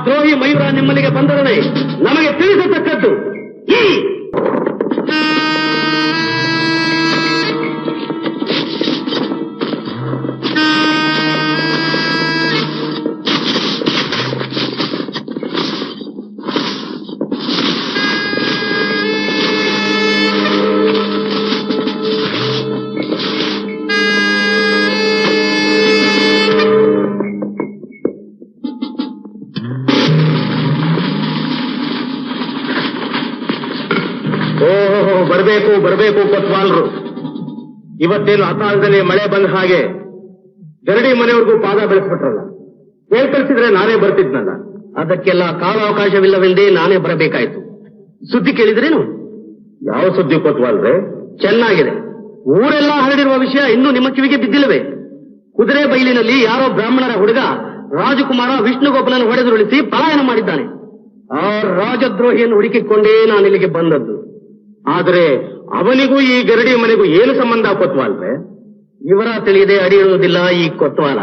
ದ್ರೋಹಿ ಮಯೂರ ನಿಮ್ಮಲ್ಲಿಗೆ ಬಂದರನೆ ನಮಗೆ ತಿಳಿಸತಕ್ಕದ್ದು. ಬರಬೇಕು ಕೊತ್ವಾಲ್ರು. ಇವತ್ತೇನು ಅಕಾಲದಲ್ಲಿ ಮಳೆ ಬಂದ ಹಾಗೆ ಗರಡಿ ಮನೆಯವರೆಗೂ ಪಾದ ಬೆಳೆಸ್ಬಿಟ್ರಲ್ಲ. ಹೇಳ್ಕಳಿಸಿದ್ರೆ ನಾನೇ ಬರ್ತಿದ್ನಲ್ಲ. ಅದಕ್ಕೆಲ್ಲ ಕಾಲಾವಕಾಶವಿಲ್ಲವೆಂದೇ ನಾನೇ ಬರಬೇಕಾಯ್ತು. ಸುದ್ದಿ ಕೇಳಿದ್ರೇನು? ಯಾವ ಸುದ್ದಿ ಕೊತ್ವಾಲ್ರೆ? ಚೆನ್ನಾಗಿದೆ. ಊರೆಲ್ಲ ಹರಡಿರುವ ವಿಷಯ ಇನ್ನೂ ನಿಮ್ಮ ಕಿವಿಗೆ ಬಿದ್ದಿಲ್ಲವೇ? ಕುದುರೆ ಬೈಲಿನಲ್ಲಿ ಯಾರೋ ಬ್ರಾಹ್ಮಣರ ಹುಡುಗ ರಾಜಕುಮಾರ ವಿಷ್ಣುಗೋಪಾಲನ ಹೊಡೆದುರುಳಿಸಿ ಪಲಾಯನ ಮಾಡಿದ್ದಾನೆ. ಆ ರಾಜದ್ರೋಹಿಯನ್ನು ಹುಡುಕಿಕೊಂಡೇ ನಾನಿಲ್ಲಿಗೆ ಬಂದದ್ದು. ಆದರೆ ಅವನಿಗೂ ಈ ಗರಡಿ ಮನೆಗೂ ಏನು ಸಂಬಂಧ ಕೊತ್ವಾಲ್ರೆ? ಇವರ ತಿಳಿಯದೆ ಅಡಿಯಿರುವುದಿಲ್ಲ ಈ ಕೊತ್ವಾಲ.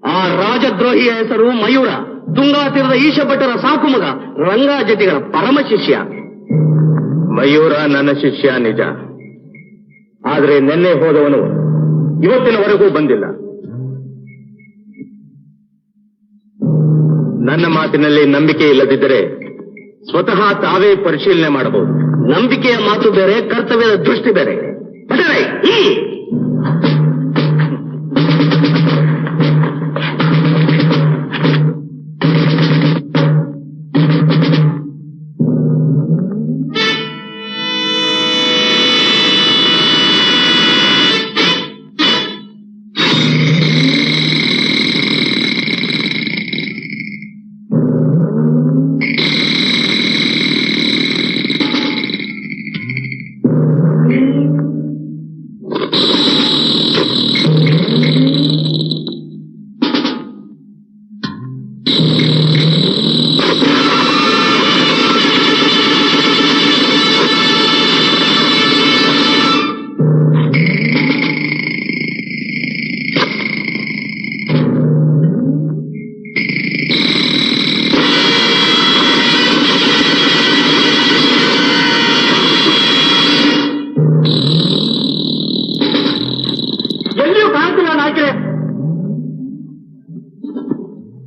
ಆ ರಾಜದ್ರೋಹಿಯ ಹೆಸರು ಮಯೂರ. ತುಂಗಾ ತೀರದ ಈಶಭಟ್ಟರ ಸಾಕು ಮಗ, ರಂಗ ಜಟಿಗಳ ಪರಮ ಶಿಷ್ಯ. ಮಯೂರ ನನ್ನ ಶಿಷ್ಯ ನಿಜ. ಆದರೆ ನಿನ್ನೆ ಹೋದವನು ಇವತ್ತಿನವರೆಗೂ ಬಂದಿಲ್ಲ. ನನ್ನ ಮಾತಿನಲ್ಲಿ ನಂಬಿಕೆ ಇಲ್ಲದಿದ್ದರೆ ಸ್ವತಃ ತಾವೇ ಪರಿಶೀಲನೆ ಮಾಡಬಹುದು. ನಂಬಿಕೆಯ ಮಾತು ಬೇರೆ, ಕರ್ತವ್ಯದ ದೃಷ್ಟಿ ಬೇರೆ.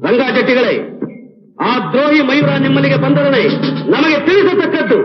ರಂಗಾಜಟ್ಟಿಗಳೇ, ಆ ದ್ರೋಹಿ ಮಯೂರ ನಿಮ್ಮಲ್ಲಿಗೆ ಬಂದರನೆ ನಮಗೆ ತಿಳಿಸತಕ್ಕದ್ದು.